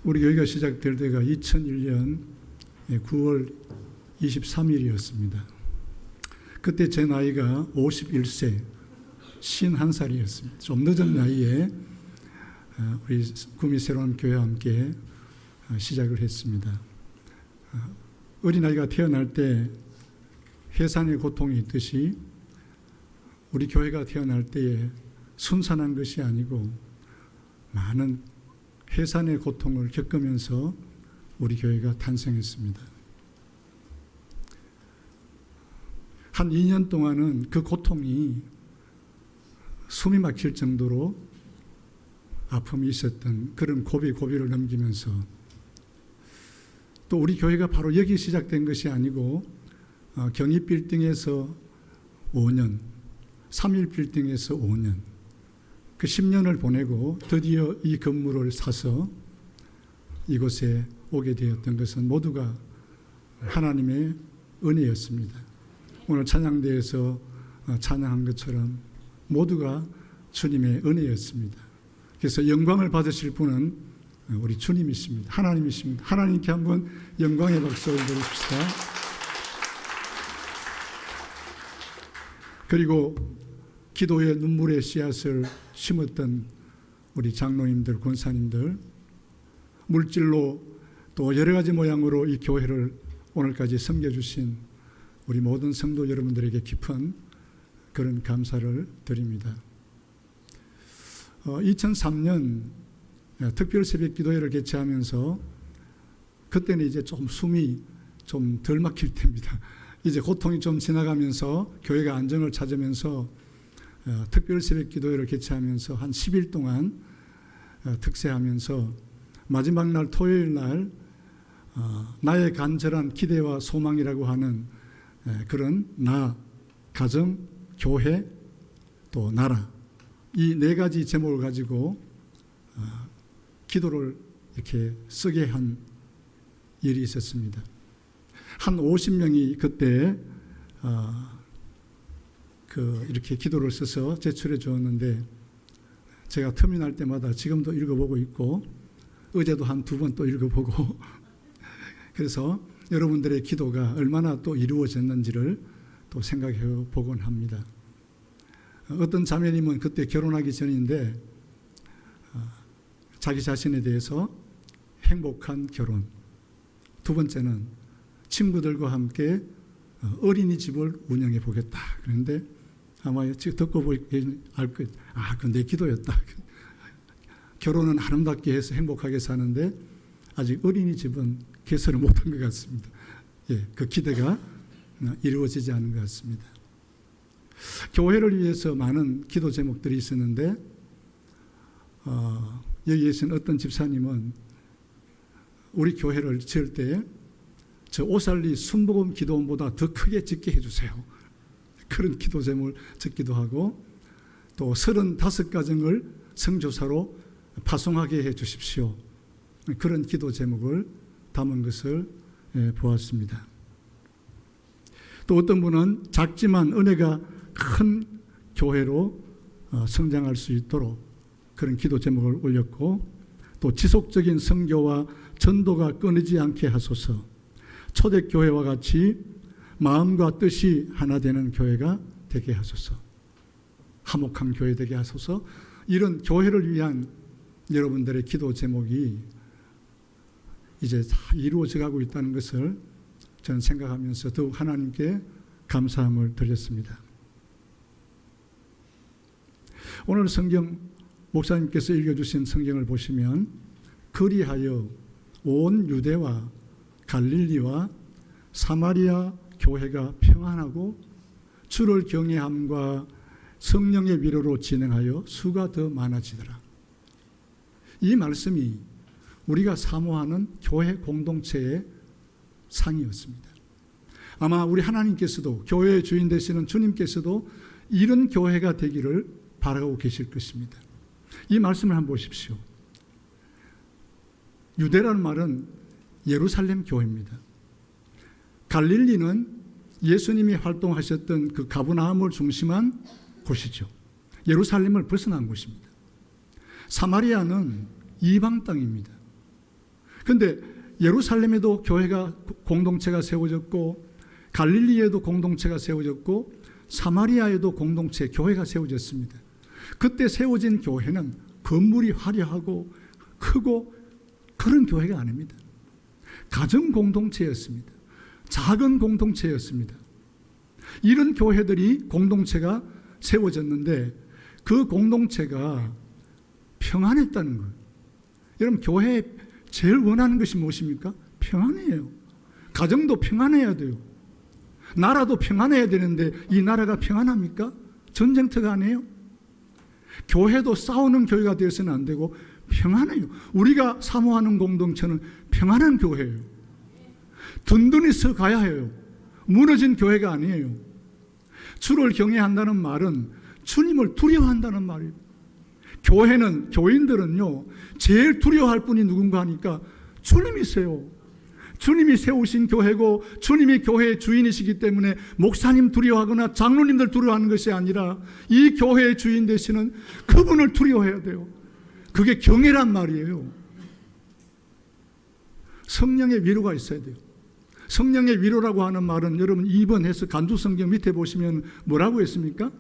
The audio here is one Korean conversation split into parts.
우리 교회가 시작될 때가 2001년 9월 23일이었습니다. 그때 제 나이가 51세, 51살이었습니다. 좀 늦은 나이에 우리 구미 새로운 교회와 함께 시작을 했습니다. 어린아이가 태어날 때 해산의 고통이 있듯이 우리 교회가 태어날 때에 순산한 것이 아니고 많은 해산의 고통을 겪으면서 우리 교회가 탄생했습니다. 한 2년 동안은 그 고통이 숨이 막힐 정도로 아픔이 있었던 그런 고비를 넘기면서 또 우리 교회가 바로 여기 시작된 것이 아니고 경희빌딩에서 5년, 3일빌딩에서 5년, 그 10년을 보내고 드디어 이 건물을 사서 이곳에 오게 되었던 것은 모두가 하나님의 은혜였습니다. 오늘 찬양대에서 찬양한 것처럼 모두가 주님의 은혜였습니다. 그래서 영광을 받으실 분은 우리 주님이십니다. 하나님이십니다. 하나님께 한번 영광의 박수를 드립시다. 그리고 기도의 눈물의 씨앗을 심었던 우리 장로님들, 권사님들, 물질로 또 여러 가지 모양으로 이 교회를 오늘까지 섬겨주신 우리 모든 성도 여러분들에게 깊은 그런 감사를 드립니다. 2003년 특별 새벽 기도회를 개최하면서 그때는 이제 좀 숨이 좀 덜 막힐 때입니다. 이제 고통이 좀 지나가면서 교회가 안정을 찾으면서 특별 새벽 기도회를 개최하면서 한 10일 동안 특세하면서 마지막 날 토요일 날 나의 간절한 기대와 소망이라고 하는 그런 나, 가정, 교회, 또 나라, 이 네 가지 제목을 가지고 기도를 이렇게 쓰게 한 일이 있었습니다. 한 50명이 그때 이렇게 기도를 써서 제출해 주었는데 제가 틈이 날 때마다 지금도 읽어보고 있고 어제도 한 2번 또 읽어보고 그래서 여러분들의 기도가 얼마나 또 이루어졌는지를 또 생각해 보곤 합니다. 어떤 자매님은 그때 결혼하기 전인데 자기 자신에 대해서 행복한 결혼, 두 번째는 친구들과 함께 어린이집을 운영해 보겠다. 그런데 아마 지금 듣고 보니 알 거예요. 그건 내 기도였다. 결혼은 아름답게 해서 행복하게 사는데 아직 어린이집은 개설을 못한 것 같습니다. 그 기대가 이루어지지 않은 것 같습니다. 교회를 위해서 많은 기도 제목들이 있었는데 여기 계신 어떤 집사님은 우리 교회를 지을 때 저 오살리 순복음 기도원보다 더 크게 짓게 해주세요. 그런 기도 제목을 짓기도 하고 또 35가정을 성교사로 파송하게 해 주십시오. 그런 기도 제목을 담은 것을 보았습니다. 또 어떤 분은 작지만 은혜가 큰 교회로 성장할 수 있도록 그런 기도 제목을 올렸고 또 지속적인 선교와 전도가 끊이지 않게 하소서, 초대교회와 같이 마음과 뜻이 하나 되는 교회가 되게 하소서, 화목한 교회 되게 하소서, 이런 교회를 위한 여러분들의 기도 제목이 이제 다 이루어져 가고 있다는 것을 저는 생각하면서 더욱 하나님께 감사함을 드렸습니다. 오늘 성경 목사님께서 읽어주신 성경을 보시면 그리하여 온 유대와 갈릴리와 사마리아 교회가 평안하고 주를 경외함과 성령의 위로로 진행하여 수가 더 많아지더라. 이 말씀이 우리가 사모하는 교회 공동체의 상이었습니다. 아마 우리 하나님께서도, 교회의 주인 되시는 주님께서도 이런 교회가 되기를 바라고 계실 것입니다. 이 말씀을 한번 보십시오. 유대라는 말은 예루살렘 교회입니다. 갈릴리는 예수님이 활동하셨던 그 가버나움을 중심한 곳이죠. 예루살렘을 벗어난 곳입니다. 사마리아는 이방 땅입니다. 그런데 예루살렘에도 교회가 공동체가 세워졌고 갈릴리에도 공동체가 세워졌고 사마리아에도 공동체 교회가 세워졌습니다. 그때 세워진 교회는 건물이 화려하고 크고 그런 교회가 아닙니다. 가정 공동체였습니다. 작은 공동체였습니다. 이런 교회들이 공동체가 세워졌는데 그 공동체가 평안했다는 거예요. 여러분, 교회에 제일 원하는 것이 무엇입니까? 평안이에요. 가정도 평안해야 돼요. 나라도 평안해야 되는데 이 나라가 평안합니까? 전쟁터가 아니에요. 교회도 싸우는 교회가 되어서는 안 되고 평안해요. 우리가 사모하는 공동체는 평안한 교회예요. 든든히 서 가야 해요. 무너진 교회가 아니에요. 주를 경외한다는 말은 주님을 두려워한다는 말이에요. 교회는, 교인들은요, 제일 두려워할 분이 누군가 하니까 주님이세요. 주님이 세우신 교회고 주님이 교회의 주인이시기 때문에 목사님 두려워하거나 장로님들 두려워하는 것이 아니라 이 교회의 주인 되시는 그분을 두려워해야 돼요. 그게 경외란 말이에요. 성령의 위로가 있어야 돼요. 성령의 위로라고 하는 말은 여러분 2번 해서 간주성경 밑에 보시면 뭐라고 했습니까?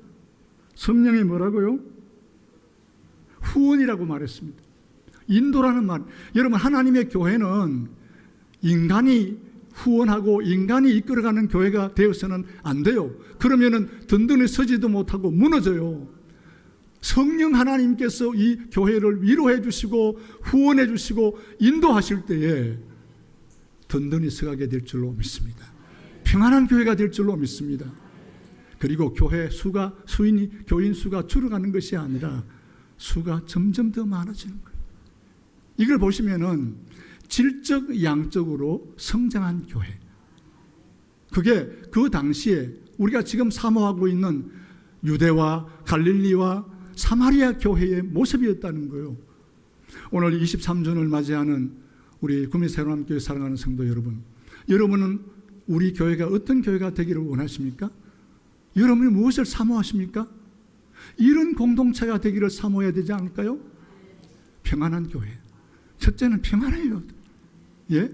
성령이 뭐라고요? 후원이라고 말했습니다. 인도라는 말. 여러분, 하나님의 교회는 인간이 후원하고 인간이 이끌어가는 교회가 되어서는 안 돼요. 그러면은 든든히 서지도 못하고 무너져요. 성령 하나님께서 이 교회를 위로해 주시고 후원해 주시고 인도하실 때에 든든히 서가게 될 줄로 믿습니다. 평안한 교회가 될 줄로 믿습니다. 그리고 교회 수가, 교인 수가 줄어가는 것이 아니라 수가 점점 더 많아지는 거예요. 이걸 보시면은 질적, 양적으로 성장한 교회. 그게 그 당시에 우리가 지금 사모하고 있는 유대와 갈릴리와 사마리아 교회의 모습이었다는 거예요. 오늘 23주년을 맞이하는 우리 구미 새로남교회 사랑하는 성도 여러분, 여러분은 우리 교회가 어떤 교회가 되기를 원하십니까? 여러분이 무엇을 사모하십니까? 이런 공동체가 되기를 사모해야 되지 않을까요? 평안한 교회. 첫째는 평안해요. 예?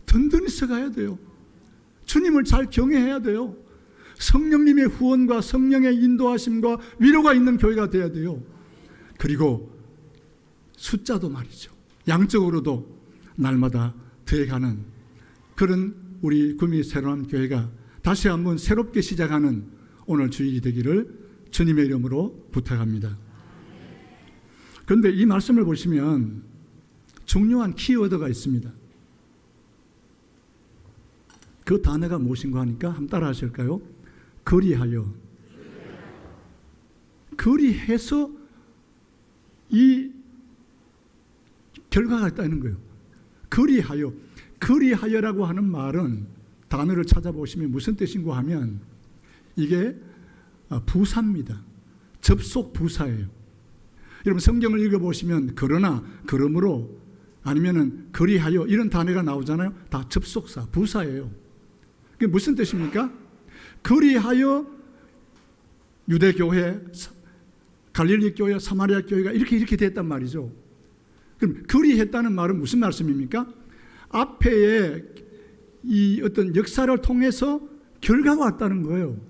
든든히 서가야 돼요. 주님을 잘 경외해야 돼요. 성령님의 후원과 성령의 인도하심과 위로가 있는 교회가 돼야 돼요. 그리고 숫자도 말이죠. 양적으로도 날마다 더해가는 그런 우리 구미 새로운 교회가 다시 한번 새롭게 시작하는 오늘 주일이 되기를 주님의 이름으로 부탁합니다. 그런데 이 말씀을 보시면 중요한 키워드가 있습니다. 그 단어가 무엇인가 하니까 한번 따라 하실까요? 그리하여. 그리해서 이 결과가 있다는 거예요. 그리하여. 그리하여라고 하는 말은 단어를 찾아보시면 무슨 뜻인가 하면 이게 부사입니다. 접속 부사예요. 여러분 성경을 읽어보시면 그러나, 그러므로 아니면은 그리하여 이런 단어가 나오잖아요. 다 접속사, 부사예요. 그게 무슨 뜻입니까? 그리하여 유대교회, 갈릴리 교회, 사마리아 교회가 이렇게 됐단 말이죠. 그럼 그리했다는 말은 무슨 말씀입니까? 앞에의 이 어떤 역사를 통해서 결과가 왔다는 거예요.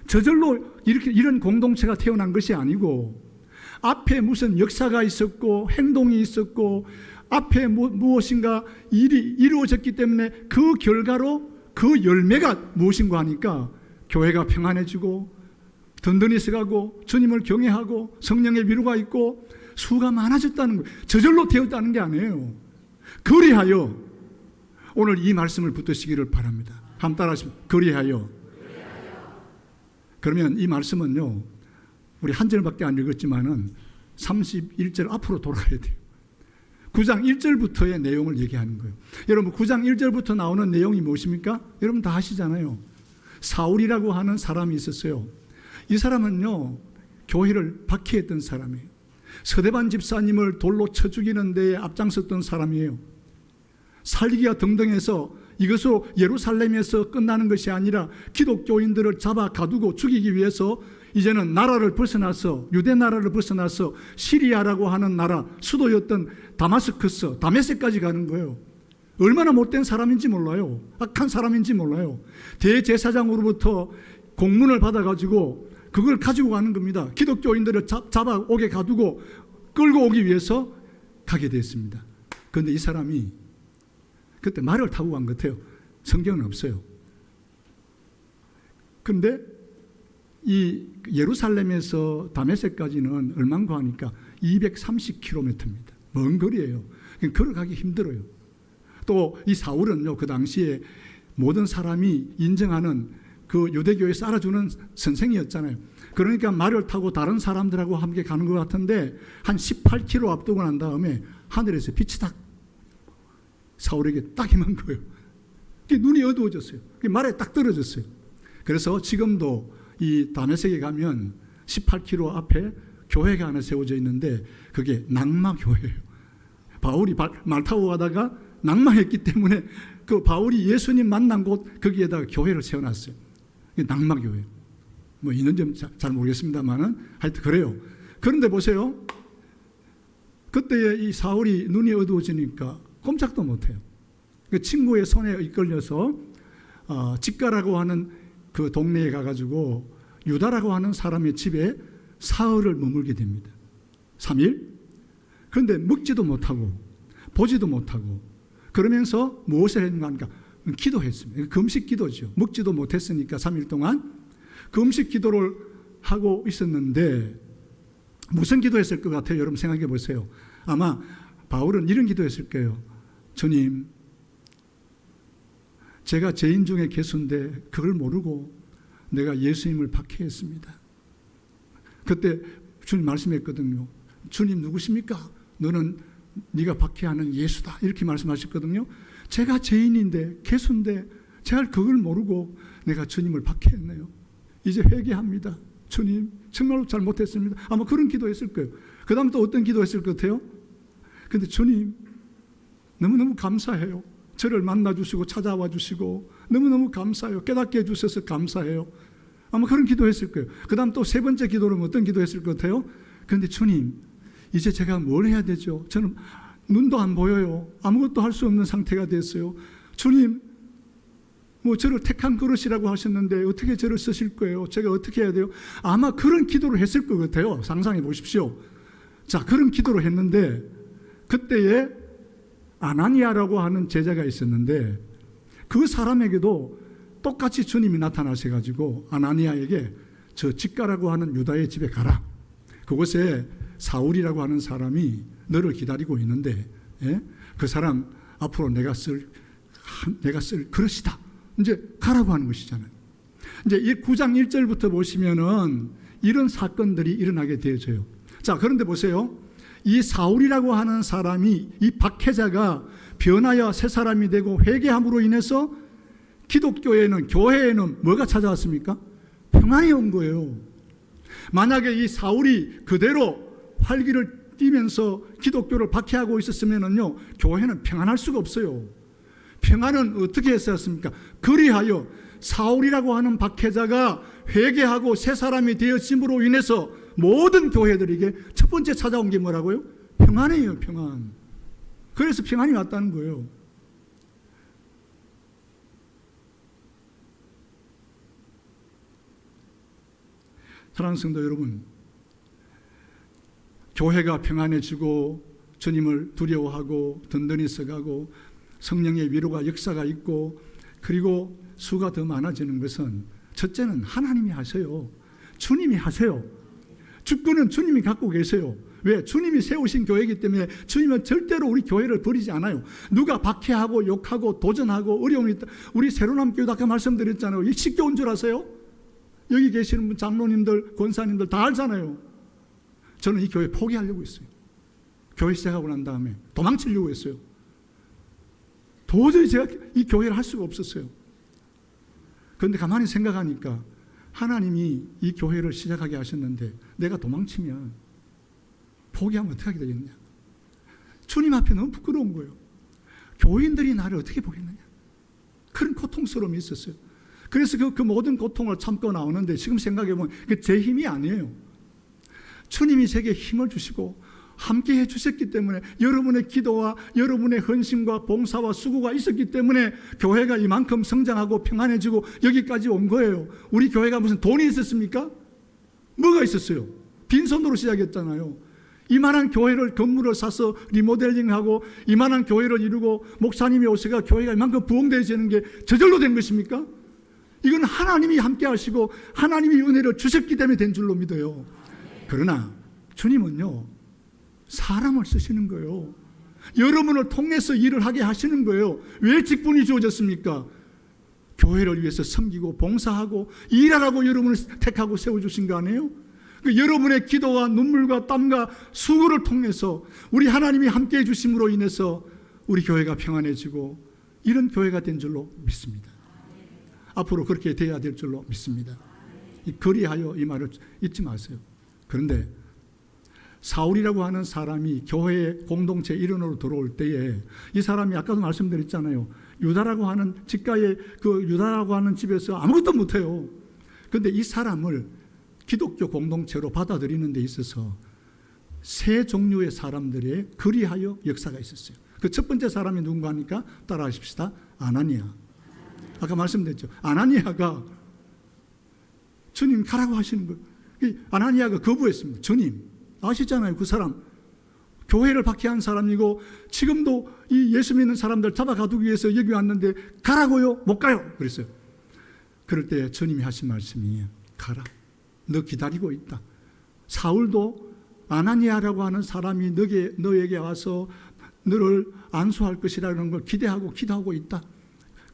저절로 이런 공동체가 태어난 것이 아니고 앞에 무슨 역사가 있었고 행동이 있었고 앞에 무엇인가 일이 이루어졌기 때문에 그 결과로 그 열매가 무엇인가 하니까 교회가 평안해지고 든든히 서가고 주님을 경외하고 성령의 위로가 있고 수가 많아졌다는 거예요. 저절로 되었다는 게 아니에요. 그리하여 오늘 이 말씀을 붙드시기를 바랍니다. 한번 따라 하시면 그리하여. 그러면 이 말씀은요, 우리 한 절밖에 안 읽었지만은 31절 앞으로 돌아가야 돼요. 9장 1절부터의 내용을 얘기하는 거예요. 여러분 9장 1절부터 나오는 내용이 무엇입니까? 여러분 다 아시잖아요. 사울이라고 하는 사람이 있었어요. 이 사람은요, 교회를 박해했던 사람이에요. 서대반 집사님을 돌로 쳐 죽이는 데에 앞장섰던 사람이에요. 살기가 등등해서 이것으로 예루살렘에서 끝나는 것이 아니라 기독교인들을 잡아 가두고 죽이기 위해서 이제는 나라를 벗어나서 유대 나라를 벗어나서 시리아라고 하는 나라 수도였던 다메섹까지 가는 거예요. 얼마나 못된 사람인지 몰라요. 악한 사람인지 몰라요. 대제사장으로부터 공문을 받아가지고 그걸 가지고 가는 겁니다. 기독교인들을 잡아오게 가두고 끌고 오기 위해서 가게 됐습니다. 그런데 이 사람이 그때 말을 타고 간 것 같아요. 성경은 없어요. 그런데 이 예루살렘에서 다메섹까지는 얼마인가 하니까 230km입니다. 먼 거리예요. 걸어가기 힘들어요. 또 이 사울은요, 그 당시에 모든 사람이 인정하는 그 유대교에 알아주는 선생이었잖아요. 그러니까 말을 타고 다른 사람들하고 함께 가는 것 같은데 한 18km 앞두고 난 다음에 하늘에서 빛이 딱 사울에게 딱 임한 거예요. 눈이 어두워졌어요. 말에 딱 떨어졌어요. 그래서 지금도 이 다메섹에 가면 18km 앞에 교회가 하나 세워져 있는데 그게 낙마교회예요. 바울이 말 타고 가다가 낙마했기 때문에 그 바울이 예수님 만난 곳 거기에다가 교회를 세워놨어요. 낙마교회. 뭐 있는지 잘 모르겠습니다만은 하여튼 그래요. 그런데 보세요. 그때 이 사울이 눈이 어두워지니까 꼼짝도 못해요. 그 친구의 손에 이끌려서 직가라고 하는 그 동네에 가가지고 유다라고 하는 사람의 집에 사흘을 머물게 됩니다. 3일. 그런데 먹지도 못하고 보지도 못하고 그러면서 무엇을 했는가 하니까 기도했습니다. 금식 기도죠. 먹지도 못했으니까 3일 동안 금식 기도를 하고 있었는데 무슨 기도했을 것 같아요? 여러분 생각해 보세요. 아마 바울은 이런 기도했을 거예요. 주님, 제가 죄인 중에 괴수인데 그걸 모르고 내가 예수님을 박해했습니다. 그때 주님 말씀했거든요. 주님 누구십니까? 너는 네가 박해하는 예수다. 이렇게 말씀하셨거든요. 제가 죄인인데 괴수인데 제가 그걸 모르고 내가 주님을 박해했네요. 이제 회개합니다. 주님 정말로 잘못했습니다. 아마 그런 기도했을 거예요. 그 다음 또 어떤 기도했을 것 같아요? 근데 주님 너무너무 감사해요. 저를 만나주시고 찾아와 주시고 너무너무 감사해요. 깨닫게 해주셔서 감사해요. 아마 그런 기도했을 거예요. 그 다음 또 세 번째 기도는 어떤 기도했을 것 같아요? 그런데 주님 이제 제가 뭘 해야 되죠? 저는 눈도 안 보여요. 아무것도 할 수 없는 상태가 됐어요. 주님 뭐 저를 택한 그릇이라고 하셨는데 어떻게 저를 쓰실 거예요? 제가 어떻게 해야 돼요? 아마 그런 기도를 했을 것 같아요. 상상해 보십시오. 자, 그런 기도를 했는데 그때에 아나니아라고 하는 제자가 있었는데 그 사람에게도 똑같이 주님이 나타나셔가지고 아나니아에게 저 직가라고 하는 유다의 집에 가라. 그곳에 사울이라고 하는 사람이 너를 기다리고 있는데 그 사람 앞으로 내가 쓸 그릇이다. 이제 가라고 하는 것이잖아요. 이제 이 9장 1절부터 보시면은 이런 사건들이 일어나게 되어져요. 자, 그런데 보세요. 이 사울이라고 하는 사람이 이 박해자가 변하여 새 사람이 되고 회개함으로 인해서 기독교에는 교회에는 뭐가 찾아왔습니까? 평안이 온 거예요. 만약에 이 사울이 그대로 활기를 띠면서 기독교를 박해하고 있었으면요 교회는 평안할 수가 없어요. 평안은 어떻게 했었습니까? 그리하여 사울이라고 하는 박해자가 회개하고 새 사람이 되었음으로 인해서 모든 교회들에게 첫 번째 찾아온 게 뭐라고요? 평안이에요. 평안. 그래서 평안이 왔다는 거예요. 사랑하는 성도 여러분, 교회가 평안해지고 주님을 두려워하고 든든히 서가고 성령의 위로가 역사가 있고 그리고 수가 더 많아지는 것은 첫째는 하나님이 하세요. 주님이 하세요. 주권은 주님이 갖고 계세요. 왜? 주님이 세우신 교회이기 때문에 주님은 절대로 우리 교회를 버리지 않아요. 누가 박해하고 욕하고 도전하고 어려움이 있다. 우리 새로남 교회도 아까 말씀드렸잖아요. 이 쉽게 온 줄 아세요? 여기 계시는 분 장로님들 권사님들 다 알잖아요. 저는 이 교회 포기하려고 했어요. 교회 시작하고 난 다음에 도망치려고 했어요. 도저히 제가 이 교회를 할 수가 없었어요. 그런데 가만히 생각하니까 하나님이 이 교회를 시작하게 하셨는데 내가 도망치면 포기하면 어떻게 하게 되겠냐. 주님 앞에 너무 부끄러운 거예요. 교인들이 나를 어떻게 보겠느냐. 그런 고통스러움이 있었어요. 그래서 그 모든 고통을 참고 나오는데 지금 생각해보면 제 힘이 아니에요. 주님이 제게 힘을 주시고 함께 해주셨기 때문에, 여러분의 기도와 여러분의 헌신과 봉사와 수고가 있었기 때문에 교회가 이만큼 성장하고 평안해지고 여기까지 온 거예요. 우리 교회가 무슨 돈이 있었습니까? 뭐가 있었어요? 빈손으로 시작했잖아요. 이만한 교회를, 건물을 사서 리모델링하고 이만한 교회를 이루고 목사님이 오셔가 교회가 이만큼 부흥되어지는 게 저절로 된 것입니까? 이건 하나님이 함께 하시고 하나님이 은혜를 주셨기 때문에 된 줄로 믿어요. 그러나 주님은요, 사람을 쓰시는 거예요. 여러분을 통해서 일을 하게 하시는 거예요. 왜 직분이 주어졌습니까? 교회를 위해서 섬기고 봉사하고 일하라고 여러분을 택하고 세워주신 거 아니에요? 여러분의 기도와 눈물과 땀과 수고를 통해서 우리 하나님이 함께 해주심으로 인해서 우리 교회가 평안해지고 이런 교회가 된 줄로 믿습니다. 앞으로 그렇게 돼야 될 줄로 믿습니다. 그리하여 이 말을 잊지 마세요. 그런데 사울이라고 하는 사람이 교회의 공동체 일원으로 들어올 때에 이 사람이 아까도 말씀드렸잖아요. 유다라고 하는 집가에 그 유다라고 하는 집에서 아무것도 못해요. 그런데 이 사람을 기독교 공동체로 받아들이는 데 있어서 세 종류의 사람들의 그리하여 역사가 있었어요. 그 첫 번째 사람이 누군가 하니까 따라하십시다. 아나니아. 아까 말씀드렸죠. 아나니아가 주님 가라고 하시는 거예요. 아나니아가 거부했습니다. 주님 아시잖아요. 그 사람 교회를 박해한 사람이고 지금도 이 예수 믿는 사람들 잡아가두기 위해서 여기 왔는데 가라고요? 못 가요. 그랬어요. 그럴 때 주님이 하신 말씀이 가라. 너 기다리고 있다. 사울도 아나니아라고 하는 사람이 너에게 와서 너를 안수할 것이라는 걸 기대하고 기도하고 있다.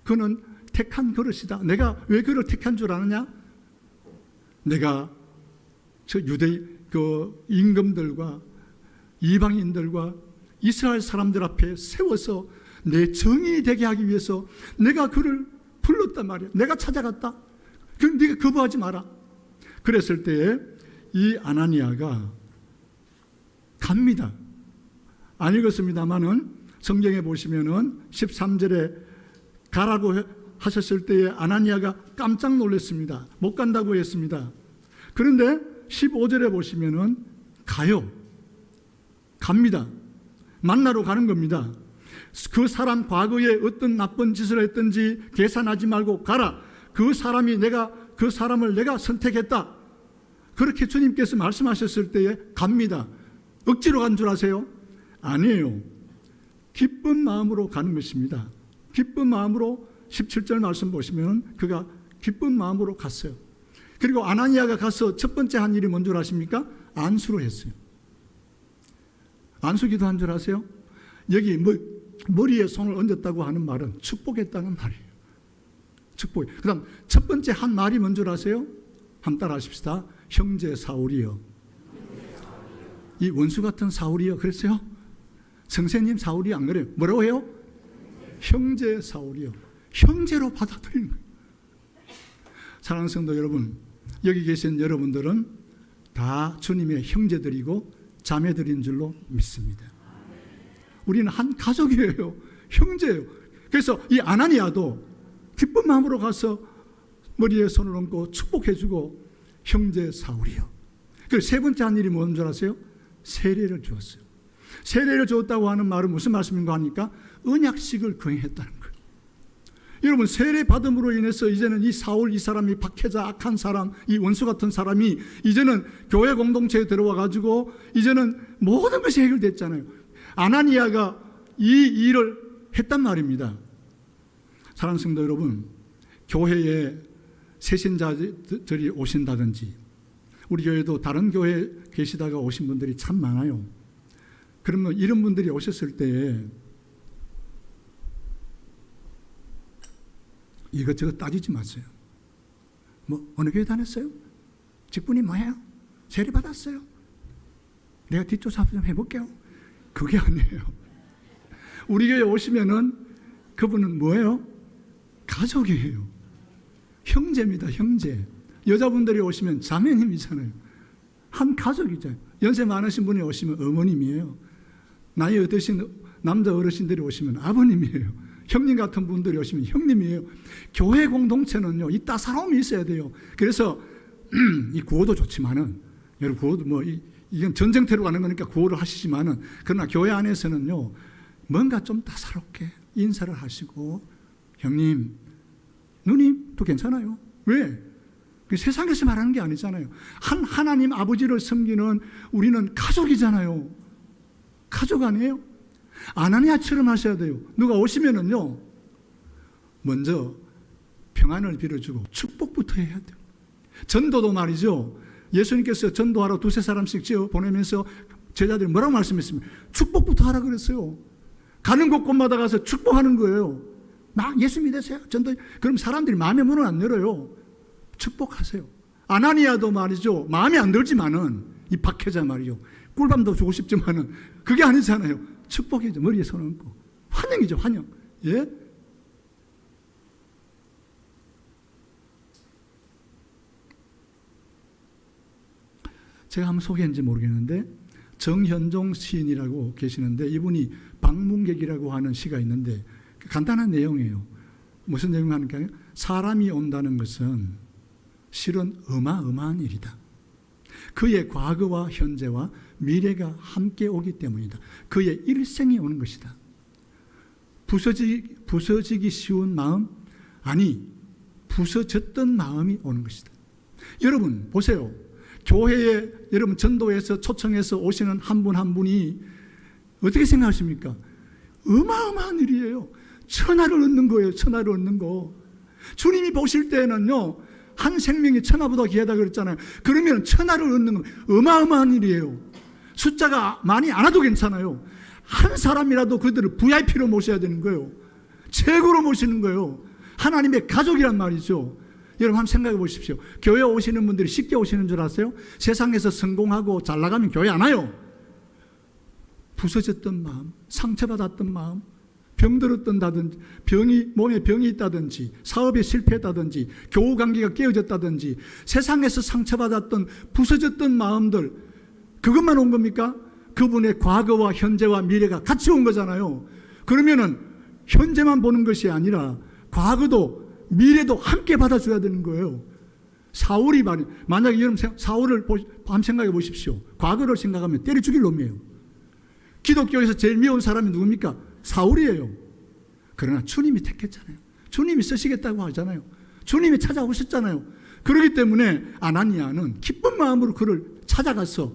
그는 택한 그릇이다. 내가 왜 그를 택한 줄 아느냐? 내가 저 유대 그 임금들과 이방인들과 이스라엘 사람들 앞에 세워서 내 정인이 되게 하기 위해서 내가 그를 불렀단 말이야. 내가 찾아갔다. 그럼 네가 거부하지 마라. 그랬을 때에 이 아나니아가 갑니다. 안 읽었습니다만은 성경에 보시면은 13절에 가라고 하셨을 때에 아나니아가 깜짝 놀랐습니다. 못 간다고 했습니다. 그런데 15절에 보시면은 가요. 갑니다. 만나러 가는 겁니다. 그 사람 과거에 어떤 나쁜 짓을 했든지 계산하지 말고 가라. 그 사람을 내가 선택했다. 그렇게 주님께서 말씀하셨을 때에 갑니다. 억지로 간 줄 아세요? 아니에요. 기쁜 마음으로 가는 것입니다. 기쁜 마음으로 17절 말씀 보시면 그가 기쁜 마음으로 갔어요. 그리고 아나니아가 가서 첫 번째 한 일이 뭔 줄 아십니까? 안수를 했어요. 안수 기도한 줄 아세요? 여기 머리에 손을 얹었다고 하는 말은 축복했다는 말이에요. 축복. 그 다음 첫 번째 한 말이 뭔 줄 아세요? 한번 따라 하십시다. 형제 사울이요. 이 원수 같은 사울이요. 그랬어요? 선생님 사울이 안 그래요. 뭐라고 해요? 형제 사울이요. 형제로 받아들이는 거예요. 사랑하는 성도 여러분, 여기 계신 여러분들은 다 주님의 형제들이고 자매들인 줄로 믿습니다. 우리는 한 가족이에요. 형제예요. 그래서 이 아나니아도 기쁜 마음으로 가서 머리에 손을 얹고 축복해주고 형제 사울이요. 그리고 세 번째 한 일이 뭔 줄 아세요? 세례를 주었어요. 세례를 주었다고 하는 말은 무슨 말씀인가 하니까 언약식을 거행했다는 거예요. 여러분, 세례 받음으로 인해서 이제는 이 사울, 이 사람이 박해자, 악한 사람, 이 원수 같은 사람이 이제는 교회 공동체에 들어와 가지고 이제는 모든 것이 해결됐잖아요. 아나니아가 이 일을 했단 말입니다. 사랑하는 성도 여러분, 교회에 새신자들이 오신다든지 우리 교회도 다른 교회에 계시다가 오신 분들이 참 많아요. 그러면 이런 분들이 오셨을 때에 이것저것 따지지 마세요. 뭐 어느 교회 다녔어요? 직분이 뭐예요? 세례 받았어요? 내가 뒷조사 좀 해볼게요. 그게 아니에요. 우리 교회 오시면은 그분은 뭐예요? 가족이에요. 형제입니다. 형제. 여자분들이 오시면 자매님이잖아요. 한 가족이잖아요. 연세 많으신 분이 오시면 어머님이에요. 나이 어떠신 남자 어르신들이 오시면 아버님이에요. 형님 같은 분들이 오시면 형님이에요. 교회 공동체는요, 이 따사로움이 있어야 돼요. 그래서 이 구호도 좋지만은, 여러분 구호도 뭐 이건 전쟁터로 가는 거니까 구호를 하시지만은, 그러나 교회 안에서는요, 뭔가 좀 따사롭게 인사를 하시고, 형님, 누님도 괜찮아요. 왜? 세상에서 말하는 게 아니잖아요. 하나님 아버지를 섬기는 우리는 가족이잖아요. 가족 아니에요? 아나니아처럼 하셔야 돼요. 누가 오시면은요, 먼저 평안을 빌어주고 축복부터 해야 돼요. 전도도 말이죠. 예수님께서 전도하러 두세 사람씩 보내면서 제자들이 뭐라고 말씀했습니까? 축복부터 하라 그랬어요. 가는 곳곳마다 가서 축복하는 거예요. 막 예수 믿으세요. 전도. 그럼 사람들이 마음의 문을 안 열어요. 축복하세요. 아나니아도 말이죠. 마음에 안 들지만은, 이 박해자 말이죠. 꿀밤도 주고 싶지만은 그게 아니잖아요. 축복이죠. 머리에 손 얹고. 환영이죠. 환영. 예? 제가 한번 소개했는지 모르겠는데, 정현종 시인이라고 계시는데, 이분이 방문객이라고 하는 시가 있는데, 간단한 내용이에요. 무슨 내용 하니까요? 사람이 온다는 것은 실은 어마어마한 일이다. 그의 과거와 현재와 미래가 함께 오기 때문이다. 그의 일생이 오는 것이다. 부서지기 쉬운 마음, 아니 부서졌던 마음이 오는 것이다. 여러분 보세요. 교회에 여러분 전도해서 초청해서 오시는 한 분 한 분이 어떻게 생각하십니까? 어마어마한 일이에요. 천하를 얻는 거예요. 천하를 얻는 거. 주님이 보실 때는요, 한 생명이 천하보다 귀하다 그랬잖아요. 그러면 천하를 얻는 건 어마어마한 일이에요. 숫자가 많이 안 와도 괜찮아요. 한 사람이라도 그들을 VIP로 모셔야 되는 거예요. 최고로 모시는 거예요. 하나님의 가족이란 말이죠. 여러분 한번 생각해 보십시오. 교회 오시는 분들이 쉽게 오시는 줄 아세요? 세상에서 성공하고 잘 나가면 교회 안 와요. 부서졌던 마음, 상처받았던 마음, 병들었다든지, 몸에 병이 있다든지, 사업에 실패했다든지, 교우 관계가 깨어졌다든지, 세상에서 상처받았던 부서졌던 마음들, 그것만 온 겁니까? 그분의 과거와 현재와 미래가 같이 온 거잖아요. 그러면은 현재만 보는 것이 아니라 과거도 미래도 함께 받아줘야 되는 거예요. 사울이 만약에 여러분 사울을 한번 생각해 보십시오. 과거를 생각하면 때려 죽일 놈이에요. 기독교에서 제일 미운 사람이 누굽니까? 사울이에요. 그러나 주님이 택했잖아요. 주님이 쓰시겠다고 하잖아요. 주님이 찾아오셨잖아요. 그렇기 때문에 아나니아는 기쁜 마음으로 그를 찾아가서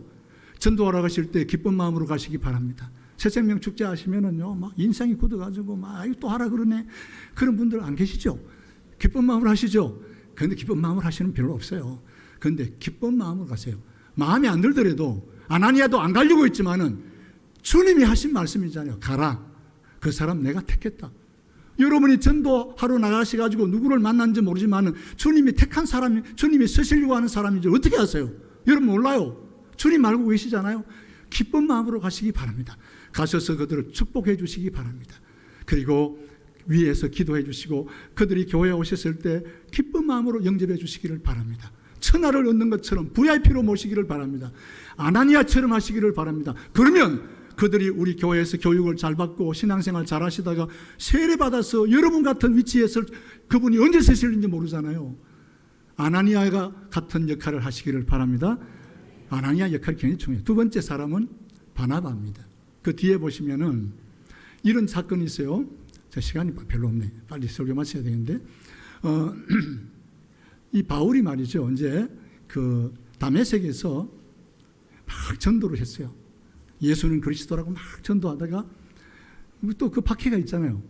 전도하러 가실 때 기쁜 마음으로 가시기 바랍니다. 새생명 축제 하시면은요, 막 인상이 굳어가지고 막 또 하라 그러네. 그런 분들 안 계시죠? 기쁜 마음으로 하시죠? 그런데 기쁜 마음으로 하시는 필요 없어요. 그런데 기쁜 마음으로 가세요. 마음에 안 들더라도, 아나니아도 안 가려고 했지만은 주님이 하신 말씀이잖아요. 가라. 그 사람 내가 택했다. 여러분이 전도하러 나가셔가지고 누구를 만난지 모르지만은 주님이 택한 사람이, 주님이 쓰시려고 하는 사람이죠. 어떻게 하세요? 여러분 몰라요. 주님 알고 계시잖아요. 기쁜 마음으로 가시기 바랍니다. 가셔서 그들을 축복해 주시기 바랍니다. 그리고 위에서 기도해 주시고 그들이 교회에 오셨을 때 기쁜 마음으로 영접해 주시기를 바랍니다. 천하를 얻는 것처럼 VIP로 모시기를 바랍니다. 아나니아처럼 하시기를 바랍니다. 그러면 그들이 우리 교회에서 교육을 잘 받고 신앙생활 잘 하시다가 세례받아서 여러분 같은 위치에서 그분이 언제 서실는지 모르잖아요. 아나니아가 같은 역할을 하시기를 바랍니다. 아나니아 역할이 굉장히 중요해요. 두 번째 사람은 바나바입니다. 그 뒤에 보시면은 이런 사건이 있어요. 제 시간이 별로 없네. 빨리 설교 마쳐야 되는데, 이 바울이 말이죠. 이제 그 다메섹에서 막 전도를 했어요. 예수는 그리스도라고 막 전도하다가 또 그 박해가 있잖아요.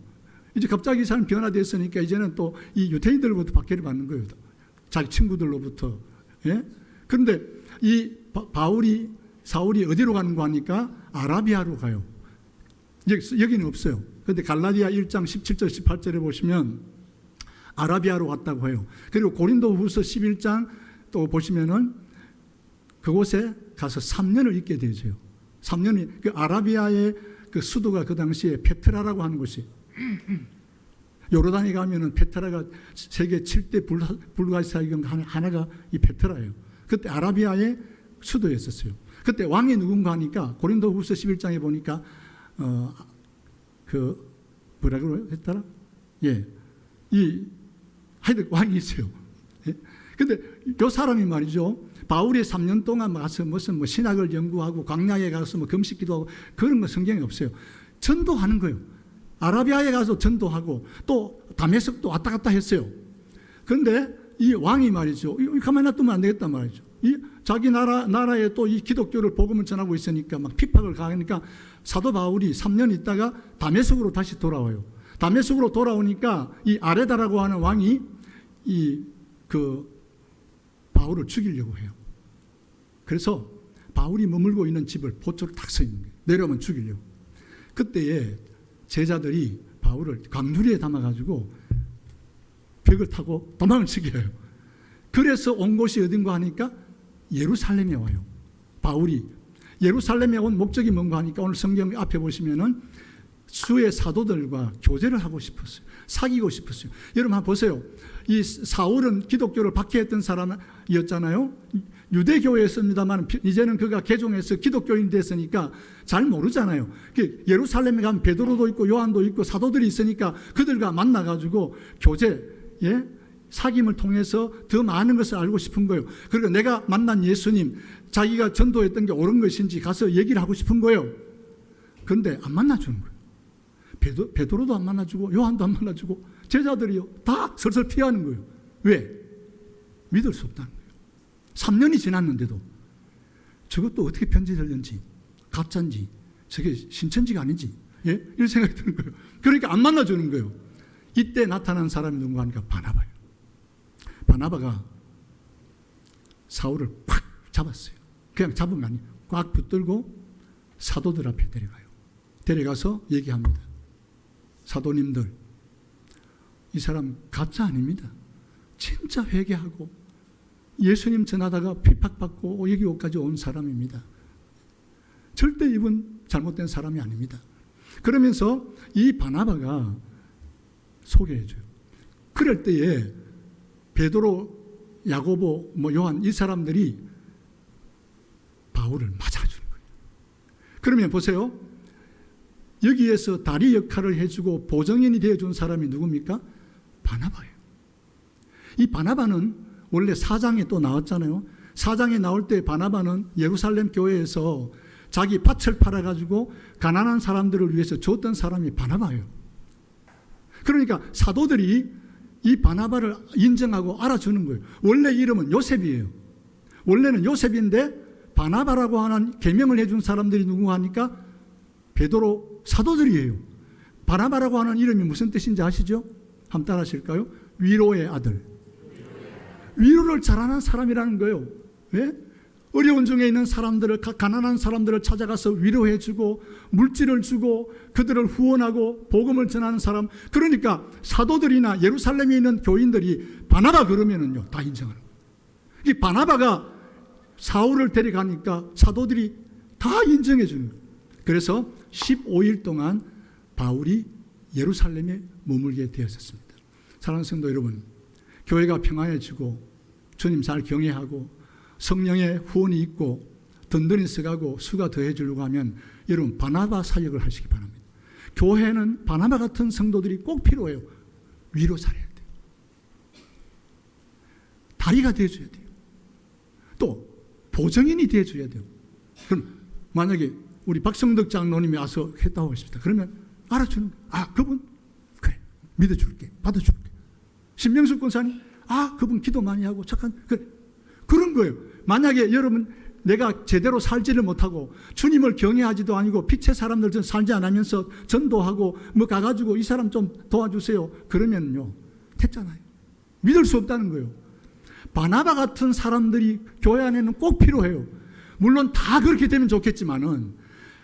이제 갑자기 사람 변화됐으니까 이제는 또 이 유대인들로부터 박해를 받는 거예요. 자기 친구들로부터. 예? 그런데 이 사울이 어디로 가는 거 하니까 아라비아로 가요. 여기는 없어요. 그런데 갈라디아 1장 17절 18절에 보시면 아라비아로 갔다고 해요. 그리고 고린도후서 11장 또 보시면은 그곳에 가서 3년을 있게 되죠. 3년이 그 아라비아의 그 수도가 그 당시에 페트라라고 하는 곳이, 요르단에 가면은 페트라가 세계 7대 불가사의 하나가 이 페트라예요. 그때 아라비아의 수도였었어요. 그때 왕이 누군가 하니까 고린도후서 11장에 보니까 그 뭐라고 했더라? 예, 하여튼 왕이 있어요. 예? 근데 요 사람이 말이죠. 바울이 3년 동안 가서 무슨 뭐 신학을 연구하고 광야에 가서 뭐 금식 기도하고 그런 거 성경에 없어요. 전도하는 거예요. 아라비아에 가서 전도하고 또 다메섹도 왔다 갔다 했어요. 그런데 이 왕이 말이죠. 가만히 놔두면 안 되겠단 말이죠. 이 자기 나라에 또 이 기독교를 복음을 전하고 있으니까 막 핍박을 가하니까 사도 바울이 3년 있다가 다메섹으로 다시 돌아와요. 다메섹으로 돌아오니까 이 아레다라고 하는 왕이 바울을 죽이려고 해요. 그래서 바울이 머물고 있는 집을 보초로 탁 서 있는 거예요. 내려오면 죽이려고. 그때에 제자들이 바울을 광주리에 담아가지고 벽을 타고 도망을 치게 해요. 그래서 온 곳이 어딘가 하니까 예루살렘에 와요. 바울이 예루살렘에 온 목적이 뭔가 하니까 오늘 성경 앞에 보시면은 수의 사도들과 교제를 하고 싶었어요. 사귀고 싶었어요. 여러분 한번 보세요. 이 사울은 기독교를 박해했던 사람이었잖아요. 유대교회였습니다만 이제는 그가 개종해서 기독교인이 됐으니까 잘 모르잖아요. 예루살렘에 가면 베드로도 있고 요한도 있고 사도들이 있으니까 그들과 만나가지고 교제, 사귐을 통해서 더 많은 것을 알고 싶은 거예요. 그리고 내가 만난 예수님, 자기가 전도했던 게 옳은 것인지 가서 얘기를 하고 싶은 거예요. 그런데 안 만나주는 거예요. 베드로도 안 만나주고 요한도 안 만나주고 제자들이요 다 설설 피하는 거예요. 왜? 믿을 수 없다는 거예요. 3년이 지났는데도 저것도 어떻게 편지되는지 가짜인지 저게 신천지가 아닌지 이런 생각이 드는 거예요. 그러니까 안 만나주는 거예요. 이때 나타난 사람이 누군가 하니까 바나바예요. 바나바가 사울을 팍 잡았어요. 그냥 잡은 게 아니에요. 꽉 붙들고 사도들 앞에 데려가요. 데려가서 얘기합니다. 사도님들, 이 사람 가짜 아닙니다. 진짜 회개하고 예수님 전하다가 핍박받고 여기 오까지 온 사람입니다. 절대 이분 잘못된 사람이 아닙니다. 그러면서 이 바나바가 소개해줘요. 그럴 때에 베드로, 야고보, 요한 이 사람들이 바울을 맞아주는 거예요. 그러면 보세요. 여기에서 다리 역할을 해주고 보정인이 되어준 사람이 누굽니까? 바나바예요. 이 바나바는 원래 4장에 또 나왔잖아요. 4장에 나올 때 바나바는 예루살렘 교회에서 자기 밭을 팔아가지고 가난한 사람들을 위해서 줬던 사람이 바나바예요. 그러니까 사도들이 이 바나바를 인정하고 알아주는 거예요. 원래 이름은 요셉이에요. 원래는 요셉인데 바나바라고 하는 계명을 해준 사람들이 누구 하니까 베드로 사도들이에요. 바나바라고 하는 이름이 무슨 뜻인지 아시죠? 한번 따라 하실까요? 위로의 아들. 위로를 잘하는 사람이라는 거예요. 왜? 어려운 중에 있는 사람들을, 가난한 사람들을 찾아가서 위로해주고 물질을 주고 그들을 후원하고 복음을 전하는 사람. 그러니까 사도들이나 예루살렘에 있는 교인들이 바나바 그러면은요 다 인정하는 거예요. 이 바나바가 사울을 데려가니까 사도들이 다 인정해 주는 거예요. 그래서 15일 동안 바울이 예루살렘에 머물게 되었습니다. 사랑하는 성도 여러분, 교회가 평안해지고 주님 잘 경외하고 성령의 후원이 있고 든든히 써가고 수가 더해지려고 하면 여러분 바나바 사역을 하시기 바랍니다. 교회는 바나바 같은 성도들이 꼭 필요해요. 위로 잘해야 돼요. 다리가 되어줘야 돼요. 또 보정인이 되어줘야 돼요. 그럼 만약에 우리 박성덕 장로님이 와서 했다고 하십니다. 그러면 알아주는 거예요. 그분 그래 믿어줄게 받아줄게. 신명숙 권사님 그분 기도 많이 하고 착한 그래. 그런 거예요. 만약에 여러분 내가 제대로 살지를 못하고 주님을 경외하지도 아니고 빛의 사람들 살지 않으면서 전도하고 가가지고 이 사람 좀 도와주세요. 그러면요 됐잖아요. 믿을 수 없다는 거예요. 바나바 같은 사람들이 교회 안에는 꼭 필요해요. 물론 다 그렇게 되면 좋겠지만은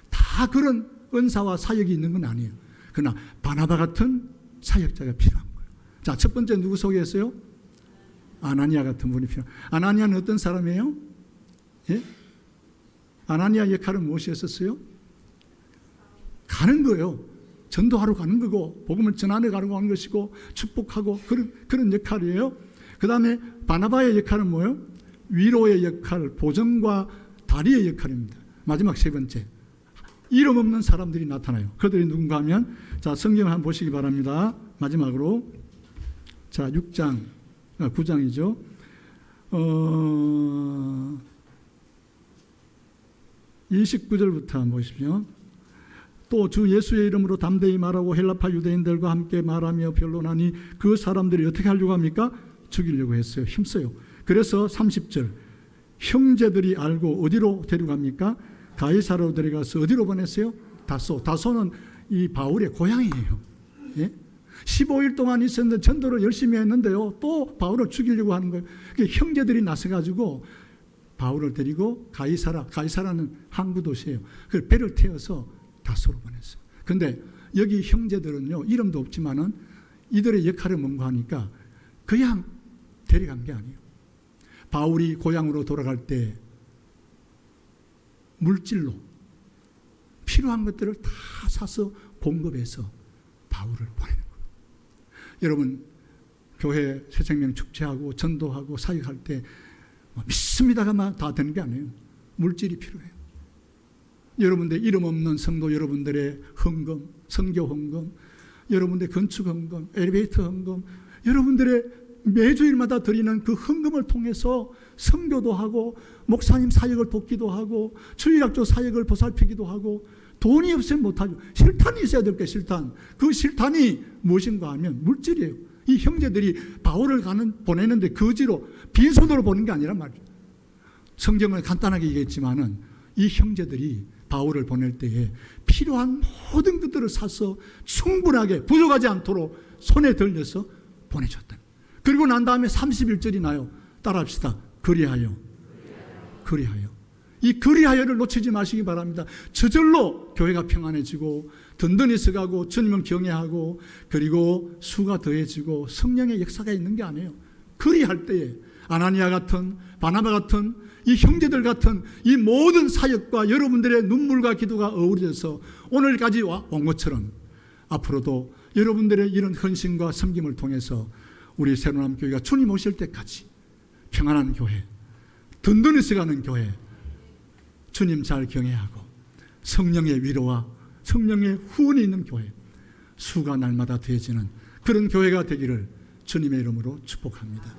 다 그런 은사와 사역이 있는 건 아니에요. 그러나 바나바 같은 사역자가 필요한 거예요. 자, 첫 번째 누구 소개했어요? 아나니아 같은 분이 필요해요. 아나니아는 어떤 사람이에요? 예? 아나니아 역할은 무엇이었었어요? 가는 거예요. 전도하러 가는 거고 복음을 전하러 가는 것이고 축복하고 그런 역할이에요. 그 다음에 바나바의 역할은 뭐예요? 위로의 역할, 보정과 다리의 역할입니다. 마지막 세 번째, 이름 없는 사람들이 나타나요. 그들이 누군가 하면 자 성경을 한번 보시기 바랍니다. 마지막으로 자 6장 9장이죠. 29절부터 한번 보십시오. 또 주 예수의 이름으로 담대히 말하고 헬라파 유대인들과 함께 말하며 변론하니 그 사람들이 어떻게 하려고 합니까? 죽이려고 했어요. 힘써요. 그래서 30절 형제들이 알고 어디로 데려갑니까? 가이사라로 데려가서 어디로 보냈어요? 다소. 다소는 이 바울의 고향이에요. 예? 15일 동안 있었는데 전도를 열심히 했는데요. 또 바울을 죽이려고 하는 거예요. 형제들이 나서가지고 바울을 데리고 가이사라는 항구 도시예요. 그 배를 태워서 다소로 보냈어요. 그런데 여기 형제들은요, 이름도 없지만은 이들의 역할을 뭔가 하니까 그냥 데려간 게 아니에요. 바울이 고향으로 돌아갈 때 물질로 필요한 것들을 다 사서 공급해서 바울을 보내는 거예요. 여러분, 교회 새생명 축제하고 전도하고 사역할 때 믿습니다가 다 되는 게 아니에요. 물질이 필요해요. 여러분들 이름 없는 성도 여러분들의 헌금, 선교 헌금, 여러분들의 건축 헌금, 엘리베이터 헌금, 여러분들의 매주일마다 드리는 그 헌금을 통해서 선교도 하고 목사님 사역을 돕기도 하고 주일학교 사역을 보살피기도 하고 돈이 없으면 못하죠. 실탄이 있어야 될 게 실탄. 그 실탄이 무엇인가 하면 물질이에요. 이 형제들이 바울을 보내는데 거지로 빈손으로 보는 게 아니란 말이에요. 성경은 간단하게 얘기했지만은 이 형제들이 바울을 보낼 때에 필요한 모든 것들을 사서 충분하게 부족하지 않도록 손에 들려서 보내줬다. 그리고 난 다음에 31절이 나요. 따라합시다. 그리하여. 이 그리하여를 놓치지 마시기 바랍니다. 저절로 교회가 평안해지고 든든히 서가고 주님은 경외하고 그리고 수가 더해지고 성령의 역사가 있는 게 아니에요. 그리할 때에 아나니아 같은 바나바 같은 이 형제들 같은 이 모든 사역과 여러분들의 눈물과 기도가 어우러져서 오늘까지 온 것처럼 앞으로도 여러분들의 이런 헌신과 섬김을 통해서 우리 새로운 교회가 주님 오실 때까지 평안한 교회, 든든히 서가는 교회, 주님 잘 경외하고 성령의 위로와 성령의 후원이 있는 교회, 수가 날마다 더해지는 그런 교회가 되기를 주님의 이름으로 축복합니다.